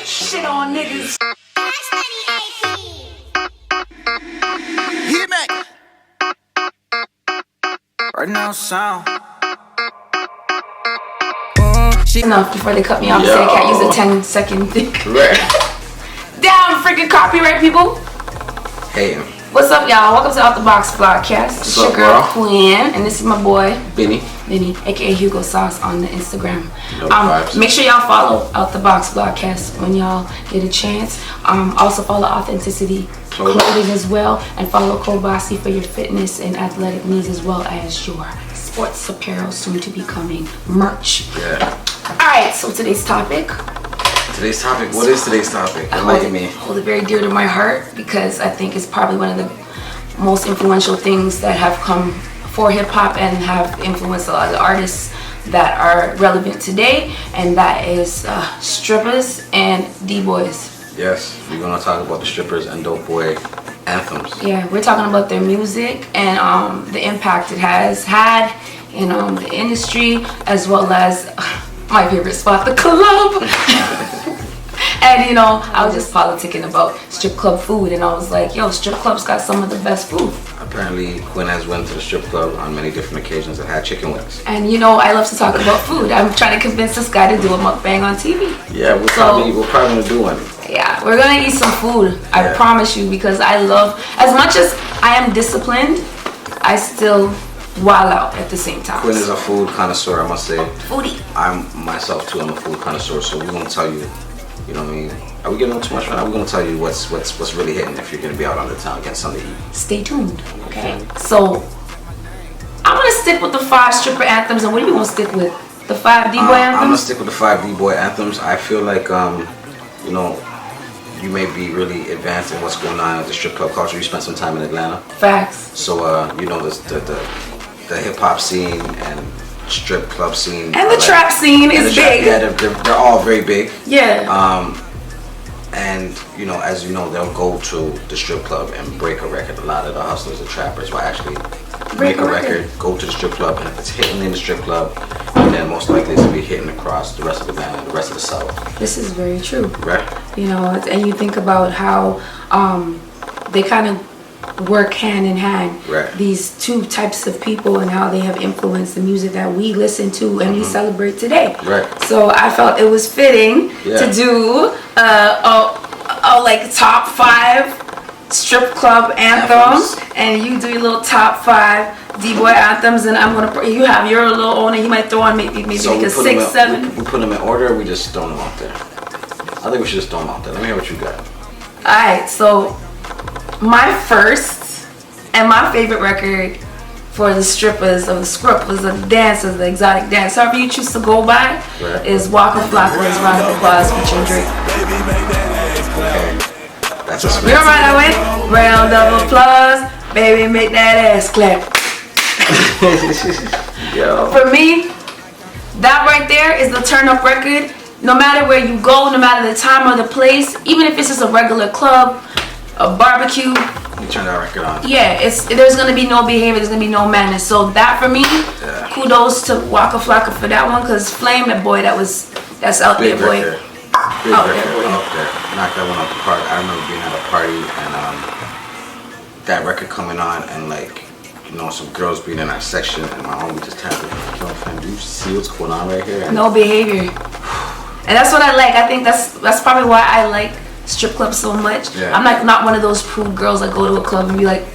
Shit on niggas. Hit me. Right now, sound. Enough before they cut me off and say I can't use a 10-second thing. Right. Damn freaking copyright, people. Hey. What's up, y'all? Welcome to Out the Box Vlogcast. It's your girl Quinn, and this is my boy Vinny, aka Hugo Sauce on the Instagram. No make sure y'all follow Out the Box Vlogcast when y'all get a chance. Also follow Authenticity Clothing as well, and follow CodeBossy for your fitness and athletic needs, as well as your sports apparel, soon to be coming merch. Yeah. All right. So today's topic. Today's topic. What is today's topic? Enlighten me. Hold it very dear to my heart because I think it's probably one of the most influential things that have come for hip hop and have influenced a lot of the artists that are relevant today, and that is strippers and D-boys. Yes, we're gonna talk about the strippers and dope boy anthems. Yeah, we're talking about their music and the impact it has had in the industry, as well as my favorite spot, the club. And I was just politicking about strip club food, and I was like, yo, strip clubs got some of the best food. Apparently, Quinn has went to the strip club on many different occasions and had chicken wings. And I love to talk about food. I'm trying to convince this guy to do a mukbang on TV. Yeah, we're probably gonna do one. Yeah, we're gonna eat some food. I promise you, because I love, as much as I am disciplined, I still wild out at the same time. Quinn is a food connoisseur, I must say. Foodie. I'm myself too. I'm a food connoisseur, so we're gonna tell you. You know what I mean? Are we getting on too much right now? We're gonna tell you what's really hitting if you're gonna be out on the town getting something to eat. Stay tuned. Okay. So I'm gonna stick with the 5 stripper anthems, and what are you gonna stick with? The 5 D-boy anthems? I'm gonna stick with the 5 D-boy anthems. I feel like you may be really advanced in what's going on at the strip club culture. You spent some time in Atlanta. Facts. So the hip hop scene and strip club scene and the trap scene is big. Yeah, they're all very big. Yeah. And as you know, they'll go to the strip club and break a record. A lot of the hustlers and trappers will actually make a record, go to the strip club, and if it's hitting in the strip club, then most likely it's gonna be hitting across the rest of the band and the rest of the South. This is very true. Right. And you think about how they kind of work hand in hand. Right. These two types of people and how they have influenced the music that we listen to and we celebrate today. Right. So I felt it was fitting to do like top 5 strip club anthems, and you do your little top 5 D-boy anthems, and you have your little own, and you might throw on maybe like a 6, 7. We put them in order, or we just throw them out there? I think we should just throw them out there. Let me hear what you got. Alright, so my first and my favorite record for the strippers of the scrippers, the dancers, the exotic dance, however you choose to go by, is Waka Flocka's Round of Applause featuring Drake. Okay. That's a You remember that way? Round of applause, baby, make that ass clap. Yo. For me, that right there is the turn up record. No matter where you go, no matter the time or the place, even if it's just a regular club, a barbecue, You turn that record on. yeah, there's gonna be no behavior, there's gonna be no manners. So that for me, kudos to Waka Flocka for that one, cause Flame, that boy, that's out Big there, boy. record. Big record out there. Knocked that one out the park. I remember being at a party and that record coming on, and some girls being in our section, and my homie just tapped me like, yo, fam, do you see what's going on right here? And No behavior. And that's what I like. I think that's probably why I like strip clubs so much. Yeah. I'm not one of those prude girls that go to a club and be like,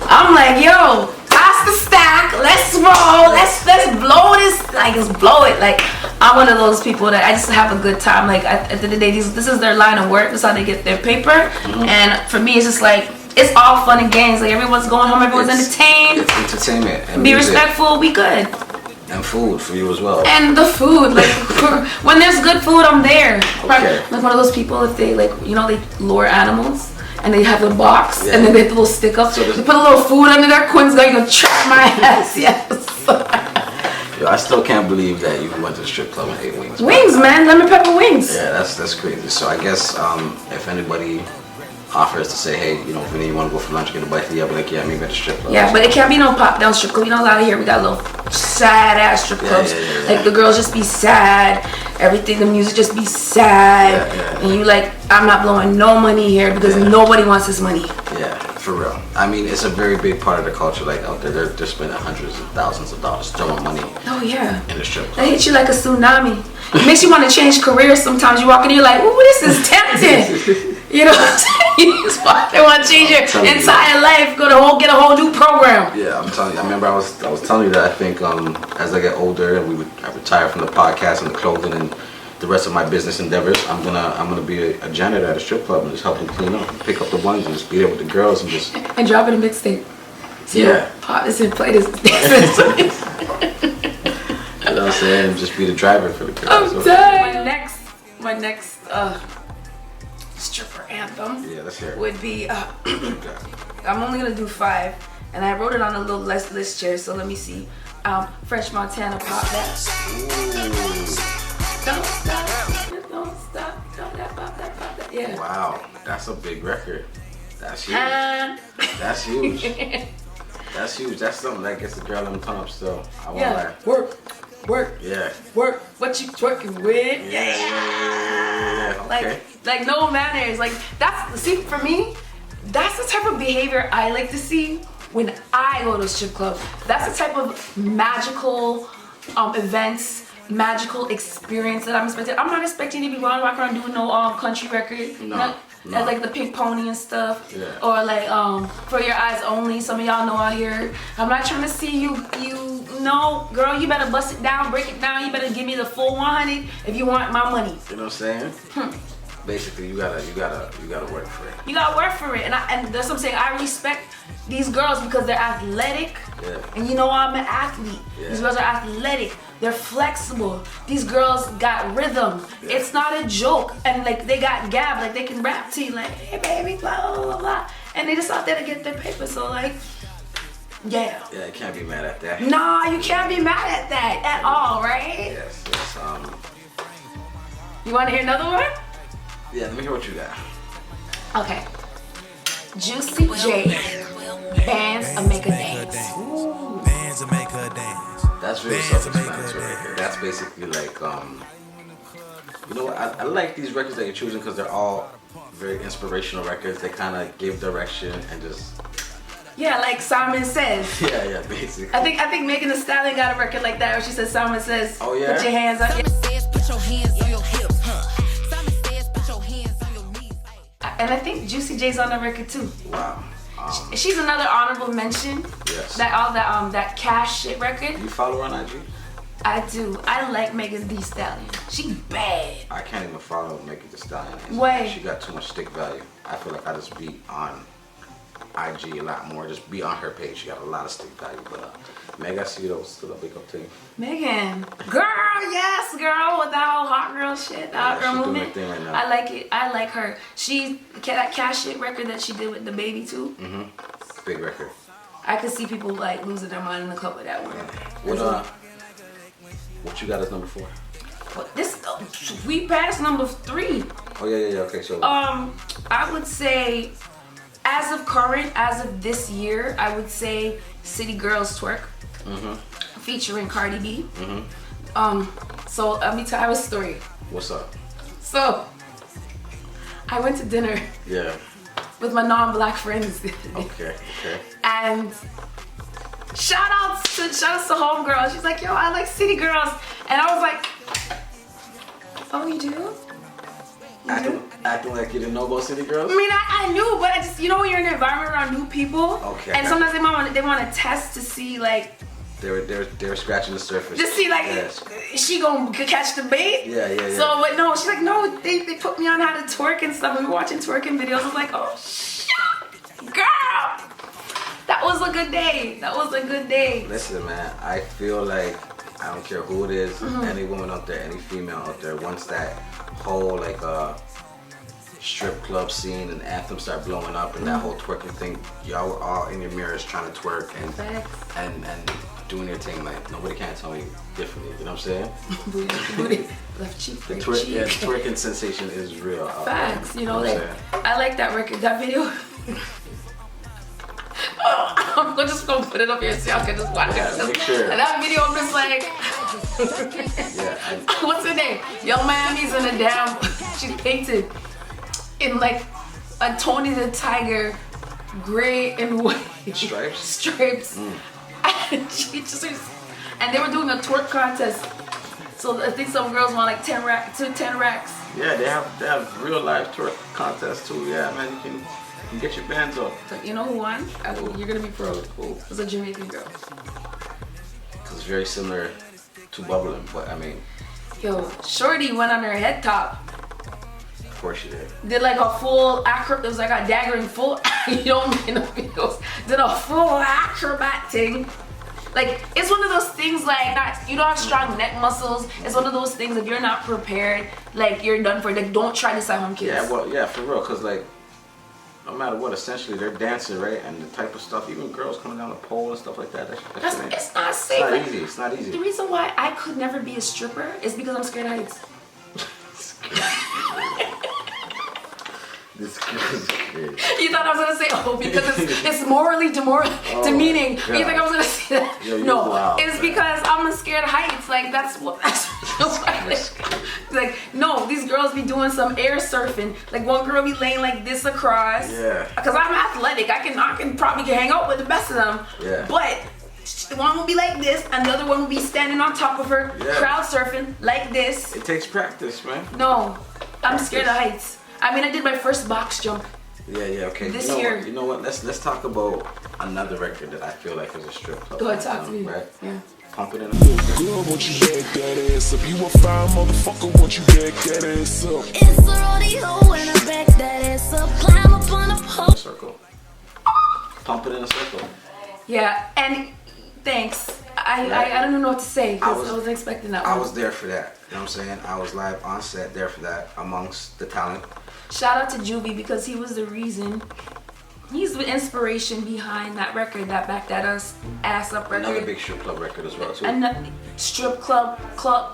I'm like, yo, pass the stack, let's roll, let's blow this, let's blow it. Like, I'm one of those people that I just have a good time. Like, at the end of the day, this is their line of work. This is how they get their paper. And for me, it's just like, it's all fun and games. Like, everyone's going home, everyone's entertained. It's entertainment. And be music. respectful, we good. And food for you as well. And the food, like, when there's good food, I'm there. Okay. Like one of those people, if they they lure animals and they have a box and then they have a little stick up. So they put a little food under there. Quinn's gonna trap my ass. Yes. Yo, I still can't believe that you went to the strip club and ate wings. Wings, man, lemon pepper wings. Yeah, that's crazy. So I guess if anybody offers to say, hey, Vinny, you want to go for lunch, get a bite to eat, I'll be like, yeah, maybe at the strip club. Yeah, but it can't be no pop down strip club. We don't allow it here. We got a little sad ass strip clubs. Yeah. Like the girls just be sad. Everything, the music just be sad. And you like, I'm not blowing no money here because nobody wants this money. Yeah, for real. I mean, it's a very big part of the culture. Like out there, they're spending hundreds of thousands of dollars throwing money. Oh yeah. In the strip club. They hit you like a tsunami. It makes you want to change careers. Sometimes you walk in, you're like, ooh, this is tempting. You know what I'm saying? They want to change your entire life, get a whole new program. Yeah, I'm telling you. I remember I was telling you that I think as I get older and I retire from the podcast and the clothing and the rest of my business endeavors, I'm gonna be a janitor at a strip club and just help them clean up, and pick up the ones and just be there with the girls and just and drop it in mixtape. So pop this and play this. You know what I'm saying? And just be the driver for the girls. I'm done. My next stripper anthem would be I'm only gonna do 5, and I wrote it on a little list here, so let me see. French Montana, pop that. Don't stop, don't stop, don't that, pop that, pop that. Yeah. Wow, that's a big record. That's huge. That's huge. That's huge. That's something that gets the girl in the tongue up still. I won't lie. Work. Yeah. Work. What you twerking with? Yeah. Okay. Like no manners. Like for me, that's the type of behavior I like to see when I go to a strip club. That's the type of magical events, magical experience that I'm expecting. I'm not expecting to be walking around doing no country record. No. That's like the Pink Pony and stuff. Yeah. Or like For Your Eyes Only. Some of y'all know out here. I'm not trying to see you no, girl, you better bust it down, break it down. You better give me the full 100 if you want my money. You know what I'm saying? Basically, you gotta work for it. You gotta work for it, and that's what I'm saying. I respect these girls because they're athletic, and you know I'm an athlete. These girls are athletic. They're flexible. These girls got rhythm. It's not a joke, and like they got gab, like they can rap to you, like hey baby, blah blah blah blah, and they just out there to get their paper. So like. Yeah, you can't be mad at that. Nah, you can't be mad at that at all, right? Yes. You want to hear another one? Yeah, let me hear what you got. Okay. Juicy J, Bands a Make a Dance. Ooh. Bands a Make a Dance. That's really self-explanatory right here. That's basically like, you know what? I like these records that you're choosing because they're all very inspirational records. They kind of give direction and just. Yeah, like Simon Says. Yeah, basically. I think Megan Thee Stallion got a record like that where she says Simon Says. Oh yeah. Put your hands on. Simon says put your hands on your hips. Simon says put your hands on your knees. And I think Juicy J's on the record too. Wow. She's another honorable mention. Yes. That Cash shit record. You follow her on IG? I do. I like Megan Thee Stallion. She bad. I can't even follow Megan Thee Stallion. Why? She got too much stick value. I feel like I just be on IG a lot more. Just be on her page. She got a lot of stick value. But Meg, I see those. Still a big up to you. Megan, girl, yes, girl, with that whole hot girl shit, hot girl movement. Right now. I like it. I like her. That Cash shit record that she did with the baby too. Big record. I could see people like losing their mind in the club with that one. What you got as number 4? But we passed number 3. Oh yeah. Okay, so. I would say, as of this year, I would say City Girls Twerk, featuring Cardi B. So let me tell you a story. What's up? So, I went to dinner. Yeah. With my non-black friends. Okay. And shout outs to homegirl. She's like, yo, I like City Girls. And I was like, oh, you do? Acting like you didn't know about City Girls? I mean, I knew, but I just, you know when you're in an environment around new people? Okay. And sometimes they want to test to see, like... They were scratching the surface. Just see, like, is she gonna catch the bait? Yeah. So, but no, she's like, no, they put me on how to twerk and stuff. We were watching twerking videos. I was like, oh, shit, girl. That was a good day. Listen, man, I feel like, I don't care who it is, any woman out there, any female out there, once that whole, like, strip club scene and Anthems start blowing up and that whole twerking thing, y'all were all in your mirrors trying to twerk and doing your thing. Like, nobody can tell me differently, you know what I'm saying? Booty. Left cheek, the right cheek. Yeah, the twerking sensation is real. Facts, you know, like, I like that record, that video. Oh I'm just gonna put it up here so y'all can just watch it. Make sure. And that video, I'm just like, what's her name? Young Miami's in a damn, she's painted in like a Tony the Tiger gray and white stripes. And she just, and they were doing a twerk contest. So I think some girls want like 10 racks. Yeah, they have real life twerk contests too. Yeah, man, you can get your bands up. So you know who won? You're gonna be proud. It was a Jamaican girl. Cause it's very similar to bubbling, but I mean. Yo, Shorty went on her head top. Of course she did. Did like a full acrobat. It was like a daggering full. You don't mean the videos. Did a full acrobat thing. Like, it's one of those things like, you don't have strong neck muscles. It's one of those things, if you're not prepared, like, you're done for. Like, don't try this at home, kids. Yeah, well, yeah, for real, because, like, no matter what, essentially, they're dancing, right? And the type of stuff, even girls coming down the pole and stuff like that. It's not safe. It's not easy. It's not easy. The reason why I could never be a stripper is because I'm scared of heights. This is crazy. You thought I was gonna say, because it's morally demeaning. God. You think I was gonna say that? Yo, no, wild, it's man. because I'm scared of heights. Like that's like no, these girls be doing some air surfing. Like one girl be laying like this across. Yeah. Because I'm athletic, I can probably hang out with the best of them. Yeah. But one will be like this, and the other one will be standing on top of her, crowd surfing like this. It takes practice, man. No, I'm scared of heights. I mean, I did my first box jump. Yeah, okay. This you know year. What? You know what? Let's talk about another record that I feel like is a strip club. Go ahead, talk to me. Right? Yeah. Pump it in. Girl, won't you back that ass up? You a fine motherfucker, won't you back that ass up? It's a rodeo and I back that ass up. Climb up on a pole. Circle. Pump it in a circle. Yeah, and thanks. I don't even know what to say because I wasn't expecting that one. I was there for that. You know what I'm saying? I was live on set there for that amongst the talent. Shout out to Juvie because he was the reason. He's the inspiration behind that record, that Back That Ass Up record. Another big strip club record as well too. And the strip club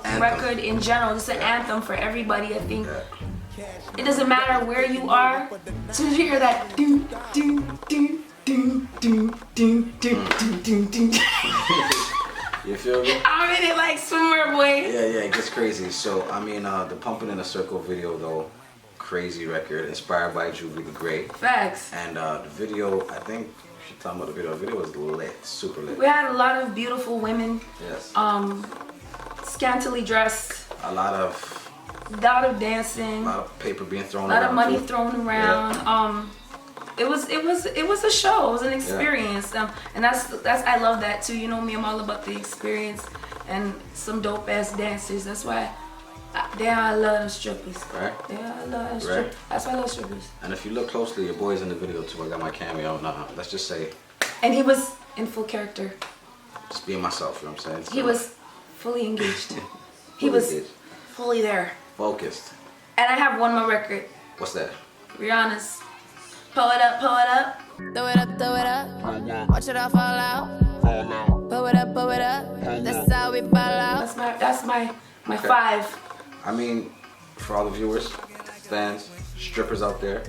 Anthem. record in general. It's an anthem for everybody, I think. It doesn't matter where you are. As soon as you hear that do do do do do do do do do. You feel me? I'm in it like swimwear, boy. Yeah, it gets crazy. So I mean, the Pumping in a Circle video though, crazy record, inspired by Juvie the Great. Facts. And the video, I think we should talk about the video. The video was lit, super lit. We had a lot of beautiful women. Yes. Scantily dressed. A lot of dancing. A lot of paper being thrown A lot around. of money too. thrown around. Yeah. It was a show. It was an experience. And that's I love that too. You know me, I'm all about the experience and some dope ass dancers. That's why I love them strippers. Right. Yeah, I love them strippers. That's why I love strippers. And if you look closely, your boy's in the video too. I got my cameo. Now, let's just say. And he was in full character. Just being myself. You know what I'm saying? So, He was fully engaged. He was engaged. fully there. Focused. And I have one more record. What's that? Rihanna's Pull It Up, Pull It Up. Throw it up, throw it up. Watch it all fall out. Pull it up, pull it up. That's how we ball out. That's my Okay. 5. I mean, for all the viewers, fans, strippers out there,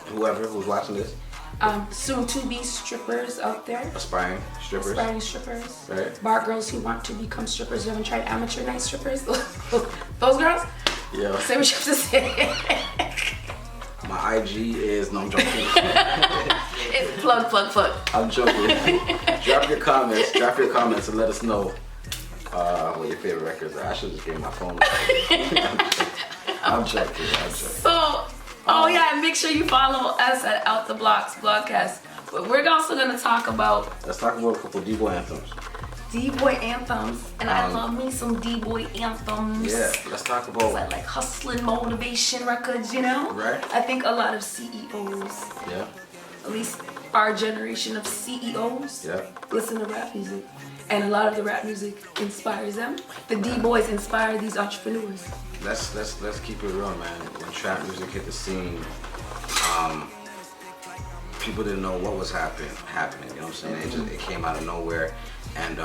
whoever who's watching this, Soon to be strippers out there. aspiring strippers, Aspiring strippers. right? Bar girls who want to become strippers. You haven't tried amateur night strippers? Those girls? Yeah. Say what you have to say. My IG is, no, I'm joking. It's plug. I'm joking. Drop your comments and let us know what your favorite records are. I should just give my phone. I'm joking. So, make sure you follow us at Out the Blocks Vlogcast. But we're also going to talk about Let's talk about a couple D-boy anthems. D-boy anthems. And I love me some D-boy anthems. Yeah, let's talk It's about. like hustling motivation records, you know? Right. I think a lot of CEOs, Yeah, at least our generation of CEOs, yeah. listen to rap music. And a lot of the rap music inspires them. The D-boys inspire these entrepreneurs. Let's keep it real, man. When trap music hit the scene, people didn't know what was happening. You know what I'm saying? It came out of nowhere, and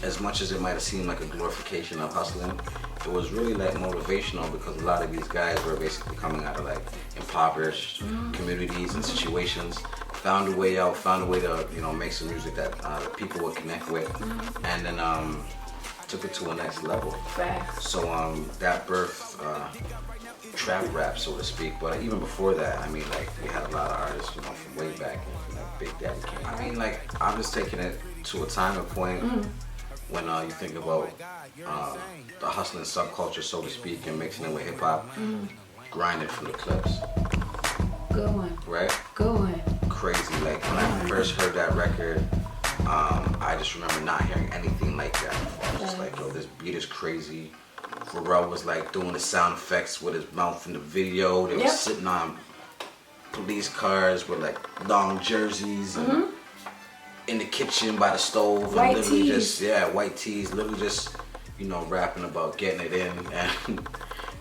as much as it might have seemed like a glorification of hustling, it was really like motivational because a lot of these guys were basically coming out of like impoverished communities and situations, found a way out, found a way to, you know, make some music that people would connect with, and then took it to a next level. Facts. So that birthed trap rap, so to speak. But even before that, I mean, like, we had a lot of artists, you know, from way back, you know, Big Daddy Kane. I mean, like, I'm just taking it to a time and point when you think about the hustling subculture, so to speak, and mixing it with hip hop, grinding from the clips. Good one. Right? Good one. Crazy. Like, when I first heard that record, I just remember not hearing anything like that before. I was just like, yo, this beat is crazy. Pharrell was like doing the sound effects with his mouth in the video. They were sitting on police cars with like long jerseys and in the kitchen by the stove. White and literally tees. just, white tees. Literally just, you know, rapping about getting it in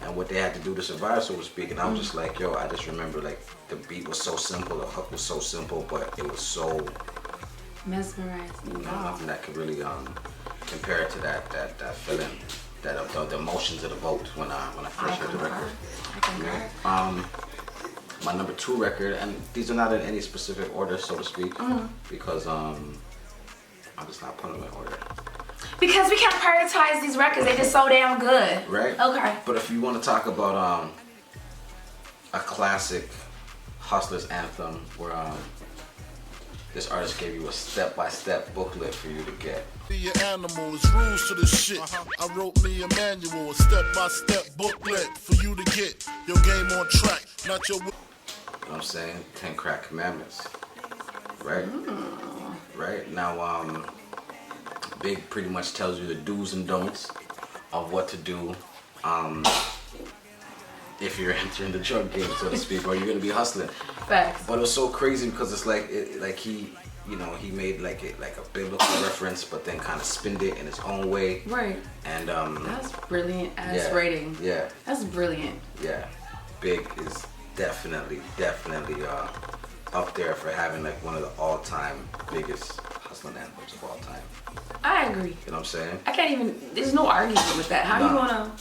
and what they had to do to survive, so to speak. And I was just like, yo, I just remember like the beat was so simple, the hook was so simple, but it was so Mesmerizing. you know, nothing that could really compare it to that feeling, the emotions of the vote when I first heard the record. I concur. My number 2 record, and these are not in any specific order, so to speak, because I'm just not putting them in order. Because we can't prioritize these records, they just so damn good. Right? Okay. But if you want to talk about a classic hustler's anthem where this artist gave you a step-by-step booklet for you to get. Be an animal, it's rules to this shit. I wrote me a manual, a step-by-step booklet for you to get your game on track, not your... You know what I'm saying? 10 crack commandments. Right? Right? Now, Big pretty much tells you the do's and don'ts of what to do if you're entering the drug game, so to speak, or you're gonna be hustling. Facts. But it was so crazy because it's like, he, you know, he made like a biblical reference, but then kind of spinned it in his own way. Right. And That's brilliant ass writing. Yeah. That's brilliant. Yeah. Big is definitely up there for having like one of the all-time biggest hustling anthems of all time. I agree. You know what I'm saying? I can't even, there's no argument with that. How you gonna?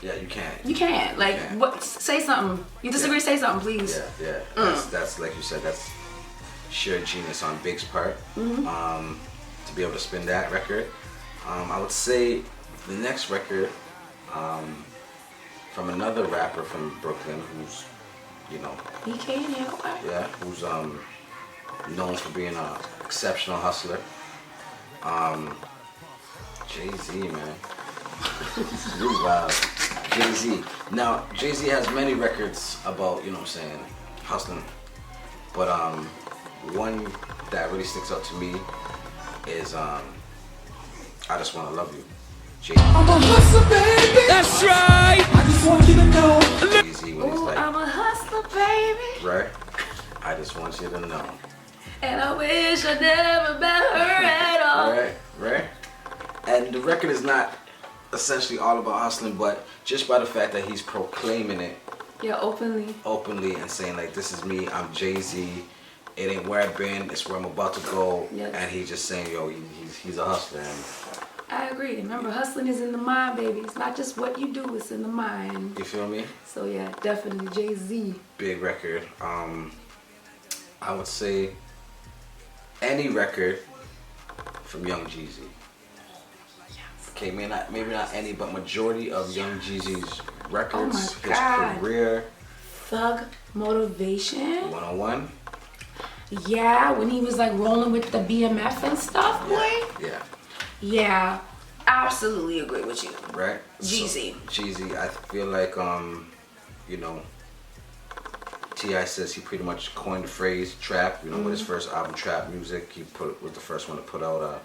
Yeah, you can't. You can't. Like, what? Say something. You disagree, say something, please. Yeah. That's like you said, that's sheer genius on Big's part. To be able to spin that record. I would say the next record from another rapper from Brooklyn who's, you know, who's known for being an exceptional hustler. Jay-Z, man. Really wild. Jay-Z. Now, Jay-Z has many records about, you know what I'm saying, hustling. But one that really sticks out to me is I Just Wanna Love You. Jay-Z. I'm a hustler, baby. That's right. I just want you to know. Jay-Z when he's like, I'm a hustler, baby. right? I just want you to know. And I wish I never met her at all. Right? And the record is not essentially all about hustling, but just by the fact that he's proclaiming it openly and saying like, this is me, I'm Jay-Z, it ain't where I've been, it's where I'm about to go. Yes. And he's just saying, yo, he's a hustler. And I agree. Remember, hustling is in the mind, baby. It's not just what you do, it's in the mind. you feel me? So yeah, definitely Jay-Z. Big record. I would say any record from Young Jeezy. Okay, maybe not any, but majority of Young Jeezy's records, Oh my God. his career. Thug Motivation. 101. Yeah, when he was like rolling with the BMF and stuff, boy. Yeah. Yeah, absolutely agree with you. Right? Jeezy. So, Jeezy, I feel like, you know, T.I. says he pretty much coined the phrase trap, you know, with his first album, Trap Music. He was the first one to put out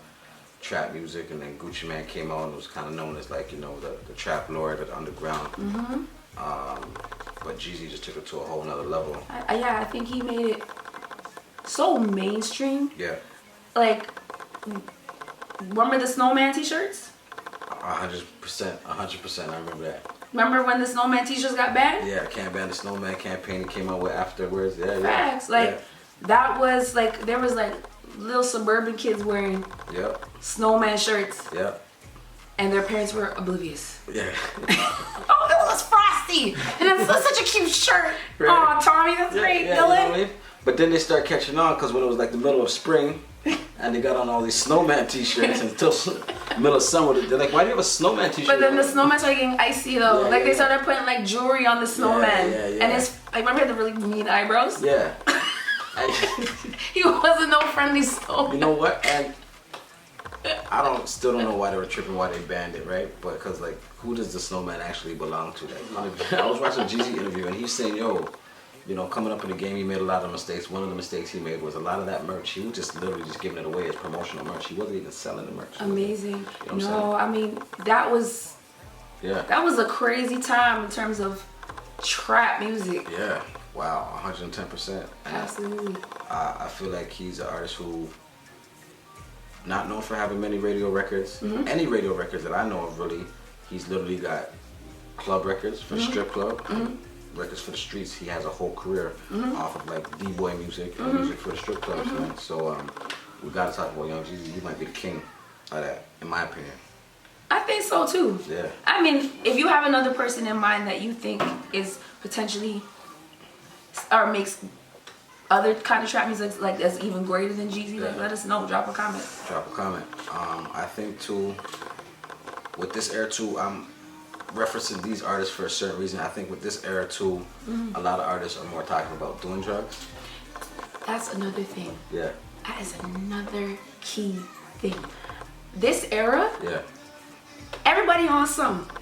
trap music, and then Gucci Mane came out and was kind of known as like, you know, the trap lord of the underground. But Jeezy just took it to a whole nother level. I think he made it so mainstream. Yeah. Like, remember the Snowman t-shirts? 100%, I remember that. Remember when the Snowman t-shirts got banned? Yeah, Can't Ban the Snowman campaign he came out with afterwards. Yeah. Facts. Like, that was like, there was like little suburban kids wearing Snowman shirts. Yep. And their parents were oblivious. Yeah. Oh, it was Frosty! And it's such a cute shirt. Right. Oh, Tommy, that's great, You know Dylan. what I mean? But then they start catching on because when it was like the middle of spring, and they got on all these snowman t-shirts until middle of summer, they're like, why do you have a snowman t-shirt? But then the snowman started getting icy though. Yeah, like they started putting like jewelry on the snowman. Yeah. And it's, I remember he had the really mean eyebrows. Yeah. He wasn't no friendly snowman. You know what? And I still don't know why they were tripping, why they banned it, right? But because like, who does the snowman actually belong to? Like, I was watching a Jeezy interview and he's saying, yo, you know, coming up in the game, he made a lot of mistakes. One of the mistakes he made was a lot of that merch. He was just literally just giving it away as promotional merch. He wasn't even selling the merch. Amazing. You know I mean, that was a crazy time in terms of trap music. Yeah. Wow. 110%. Absolutely. I feel like he's an artist who, not known for having many radio records. Any radio records that I know of, really, he's literally got club records for strip club. Records for the streets. He has a whole career off of like D-boy music and music for the strip clubs, man. So we gotta talk about Young Jeezy. He might be the king of that, in my opinion. I think so too. Yeah. I mean, if you have another person in mind that you think is potentially or makes other kind of trap music like that's even greater than Jeezy, like let us know. Drop a comment. Drop a comment. I think too, with this era too, I'm referencing these artists for a certain reason. I think with this era too, a lot of artists are more talking about doing drugs. That's another thing. Yeah. That is another key thing. This era, everybody on something.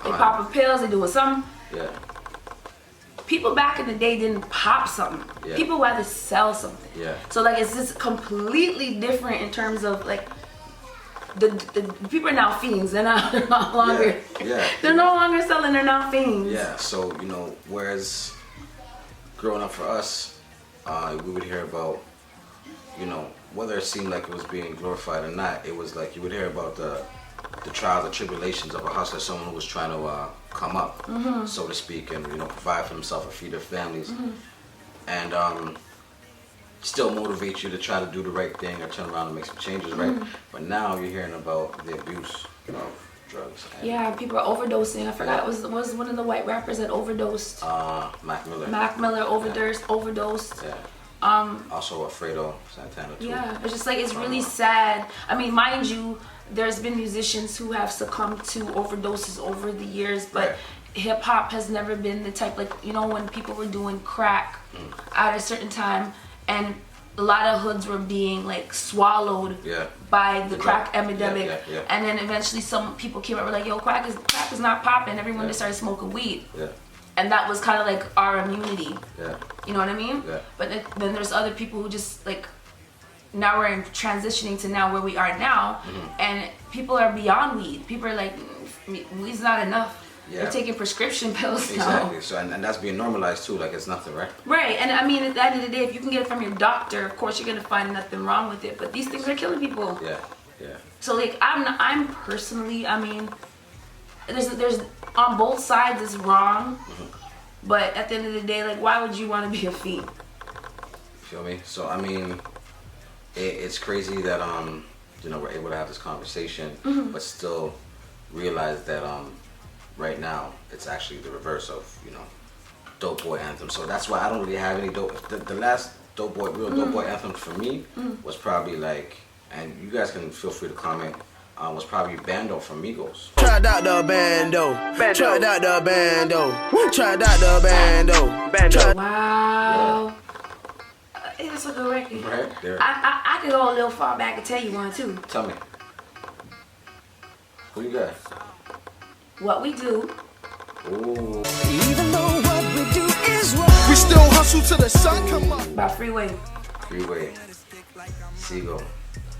They popping pills, they doing something. Yeah. People back in the day didn't pop something. Yeah. People rather sell something. Yeah. So like it's just completely different in terms of like the people are now fiends. They're no longer. Yeah. They're no longer selling. They're now fiends. Yeah. So you know, whereas growing up for us, we would hear about, you know, whether it seemed like it was being glorified or not, it was like you would hear about the trials and tribulations of a hustler, someone who was trying to come up, so to speak, and you know, provide for themselves and feed their families, and still motivate you to try to do the right thing or turn around and make some changes, right? But now you're hearing about the abuse of drugs. Yeah, people are overdosing. I forgot it was one of the white rappers that overdosed. Mac Miller. Mac Miller overdosed. Yeah. Also Alfredo Santana too. Yeah, it's just like it's really sad. I mean, mind you, there's been musicians who have succumbed to overdoses over the years, but hip hop has never been the type, like, you know, when people were doing crack at a certain time and a lot of hoods were being like swallowed by the crack epidemic, and then eventually some people came up and were like, yo, crack is not popping. Everyone just started smoking weed. And that was kind of like our immunity. You know what I mean? But then there's other people who just like, now we're transitioning to now where we are now, and people are beyond weed. People are like, weed's not enough. They're taking prescription pills now. Exactly. So and that's being normalized too. Like it's nothing, right? Right. And I mean, at the end of the day, if you can get it from your doctor, of course you're gonna find nothing wrong with it. But these things are killing people. Yeah. So like, I'm personally, I mean, there's on both sides it's wrong, but at the end of the day, like, why would you want to be a fiend? Feel me? So I mean, it's crazy that you know, we're able to have this conversation, but still realize that right now it's actually the reverse of, you know, Dope Boy Anthem. So that's why I don't really have any dope. The last Dope Boy, real Dope Boy Anthem for me was probably like, and you guys can feel free to comment, was probably Bando from Migos. Tried out the bando. Tried out the bando. Tried out the bando. Wow. It's a good record. Right there. I could go a little far back and tell you one too. Tell me. Who you got? What We Do. Ooh. Even though what we do is wrong, we still hustle till the sun come up. By Freeway. Freeway. Seagull.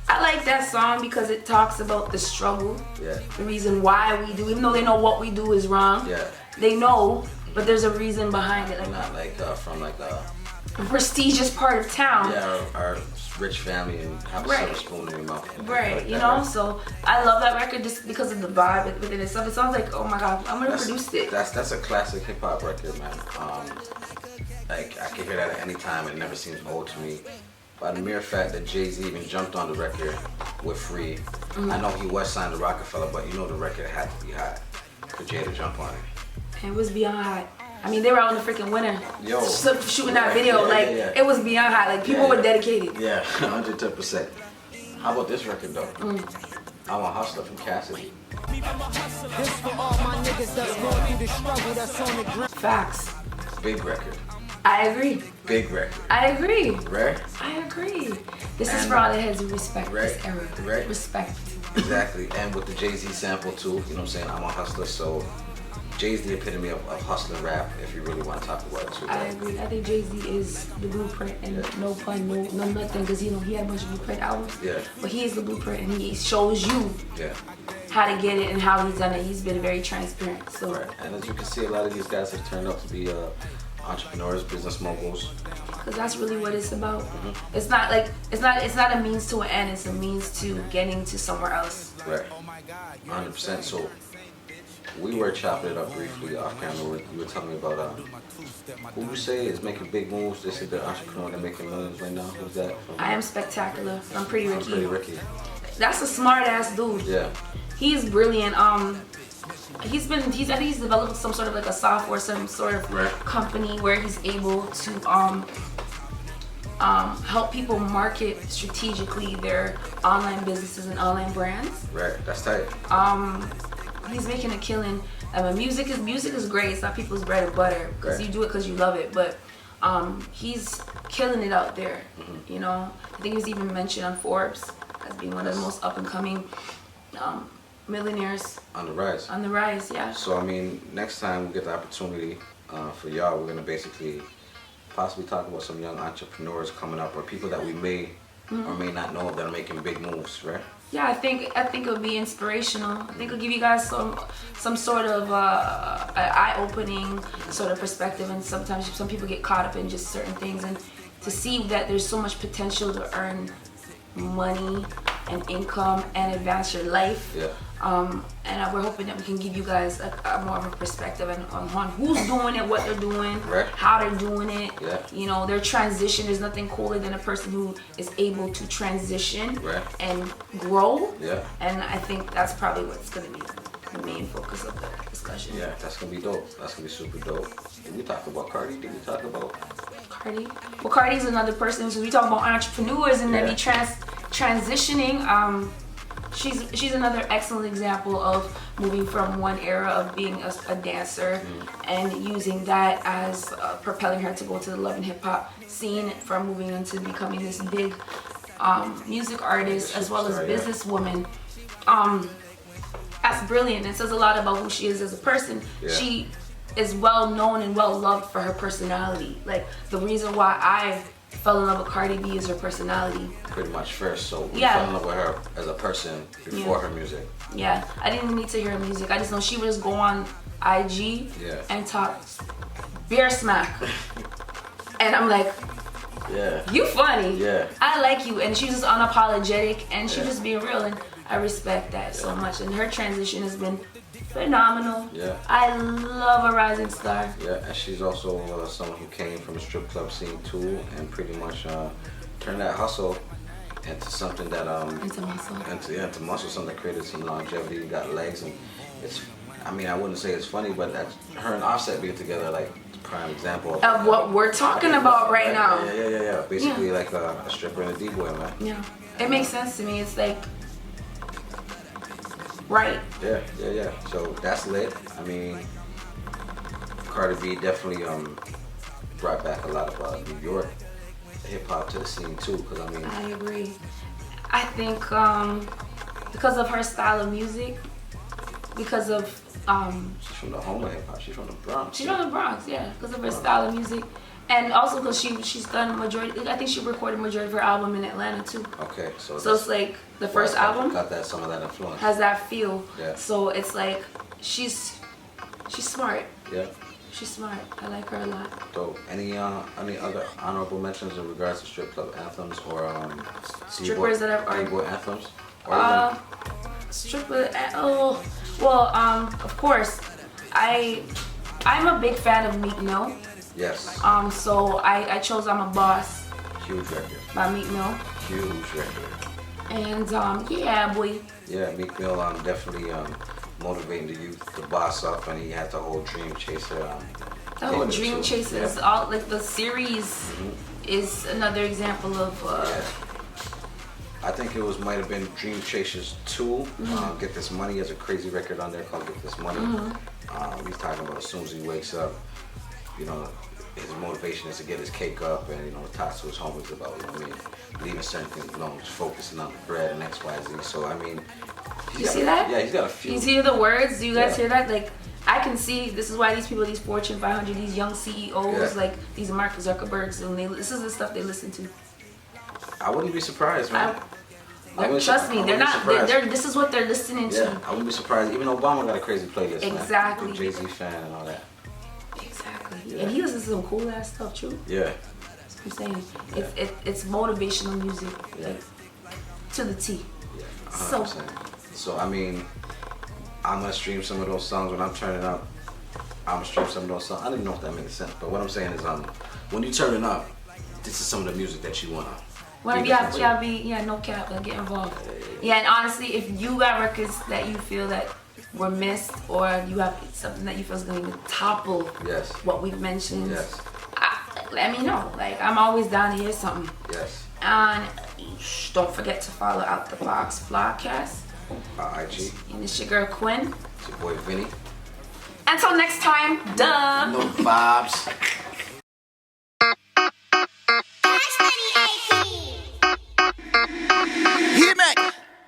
I like that song because it talks about the struggle. Yeah. The reason why we do, even though they know what we do is wrong. Yeah. They know, but there's a reason behind it. Like, Not like from like a prestigious part of town. Yeah, our rich family and have a silver spoon in your mouth. Right, you know, so I love that record just because of the vibe within itself. It sounds like, oh my god, I'm gonna produce it. That's a classic hip hop record, man. Like I can hear that at any time and it never seems old to me. By the mere fact that Jay-Z even jumped on the record with Free, I know he was signed to Rockefeller, but you know the record had to be hot for Jay to jump on it. It was beyond hot. I mean, they were out in the freaking winter. Yo. Shooting that video. Yeah, like, yeah. it was beyond hot. Like, people were dedicated. Yeah, 110%. How about this record, though? I'm a Hustler from Cassidy. Facts. Big record. I agree. Big record. I agree. Right? I agree. This is for all the heads who respect this era. Right. Respect. Exactly. And with the Jay-Z sample, too. You know what I'm saying? I'm a hustler, so Jay's the epitome of hustler rap, if you really want to talk about it, too. I agree. I think Jay-Z is the blueprint, and no pun, no nothing, because he had a bunch of blueprint albums. Yeah. But he is the blueprint, and he shows you Yeah. how to get it and how he's done it. He's been very transparent. So. Right. And as you can see, a lot of these guys have turned out to be entrepreneurs, business moguls. Because that's really what it's about. It's not like it's not a means to an end. It's a means to getting to somewhere else. Right. 100%. So we were chopping it up briefly off camera. You were telling me about who you say is making big moves. They said the entrepreneur that's making millions right now. Who's that? I Am Spectacular. I'm Pretty Ricky. Pretty Ricky. That's a smart ass dude. Yeah. He's brilliant. I think he's developed some sort of like a software, some sort of company where he's able to help people market strategically their online businesses and online brands. Right, that's tight. He's making a killing. Music is great. It's not people's bread and butter because you do it because you love it. But he's killing it out there. You know, I think he was even mentioned on Forbes as being one of the most up and coming millionaires on the rise. On the rise, yeah. So I mean, next time we get the opportunity for y'all, we're gonna basically possibly talk about some young entrepreneurs coming up or people that we may or may not know that are making big moves, right? Yeah, I think it would be inspirational. I think it'll give you guys some sort of eye-opening sort of perspective, and sometimes some people get caught up in just certain things, and to see that there's so much potential to earn money and income and advance your life. Yeah. And we're hoping that we can give you guys a more of a perspective on who's doing it, what they're doing, how they're doing it. Yeah. You know, their transition. There's nothing cooler than a person who is able to transition and grow. Yeah. And I think that's probably what's going to be the main focus of the discussion. Yeah, that's going to be dope. That's going to be super dope. Did we talk about Cardi? Did we talk about Cardi? Well, Cardi's another person. So we talk about entrepreneurs and then transitioning. She's another excellent example of moving from one era of being a dancer and using that as propelling her to go to the love and hip hop scene, from moving into becoming this big music artist as well as businesswoman. That's brilliant. It says a lot about who she is as a person. Yeah. She is well known and well loved for her personality. Like, the reason why I fell in love with Cardi B is her personality. Pretty much first, so we fell in love with her as a person before her music. Yeah, I didn't even need to hear her music. I just know she would just go on IG and talk beer smack. And I'm like, you funny. Yeah. I like you. And she's just unapologetic and she's just being real, and I respect that so much. And her transition has been phenomenal. Yeah. I love a rising star. Yeah, and she's also someone who came from a strip club scene too, and pretty much turned that hustle into something that into muscle. Into muscle, something that created some longevity, got legs, and it's. I mean, I wouldn't say it's funny, but that's her and Offset being together, like prime example of what we're talking about right now. Yeah. Basically, like a stripper and a D-boy, man. Yeah, it makes sense to me. It's like. Right. Yeah. So that's lit. I mean, Cardi B definitely brought back a lot of New York hip hop to the scene too. Cause I mean, I agree. I think because of her style of music, because of she's from the home of hip hop. She's from the Bronx. She's from the Bronx, yeah. Because of her style of music. And also because she's done majority, I think she recorded majority of her album in Atlanta too. Okay, so it's like the first album got that some of that influence. Has that feel. Yeah. So it's like she's smart. Yeah. She's smart. I like her a lot. Dope. Any other honorable mentions in regards to strip club anthems or strippers that have D-boy anthems? Stripper. Of course, I'm a big fan of Meek Mill. Yes. So I chose I'm a Boss. Huge record. By Meek Mill. Huge record. And yeah, boy. Yeah, Meek Mill definitely motivating the youth to boss up, and he had the whole dream chaser The whole Dream Chasers, all like the series is another example of. I think it might have been Dream Chasers 2. Get This Money as a crazy record on there called Get This Money. He's talking about as soon as he wakes up, you know, his motivation is to get his cake up, and you know, talks to his homies about, you know what I mean, leaving certain things alone, just focusing on the bread and X, Y, Z. So I mean, you see that? Yeah, he's got a few. You see the words? Do you guys hear that? Like, I can see this is why these people, these Fortune 500, these young CEOs, like these Mark Zuckerbergs, and this is the stuff they listen to. I wouldn't be surprised, man. Trust me, they're not. This is what they're listening to. Yeah, I wouldn't be surprised. Even Obama got a crazy playlist. Exactly. Man. Jay-Z fan and all that. Exactly. Yeah. And he listens to some cool ass stuff, true. Yeah. I'm saying it's motivational music, like to the T. Yeah. 100%. So I mean, I'm gonna stream some of those songs when I'm turning up. I'm gonna stream some of those songs. I don't even know if that makes sense, but what I'm saying is, when you turning up, this is some of the music that you wanna. No cap, like get involved. Yeah, and honestly, if you got records that you feel that were missed, or you have something that you feel is going to topple what we've mentioned, let me know. Like, I'm always down to hear something. Yes. And don't forget to follow Out the Box Vlogcast. IG. And it's your girl Quinn. It's your boy Vinny. Until next time, duh. No vibes.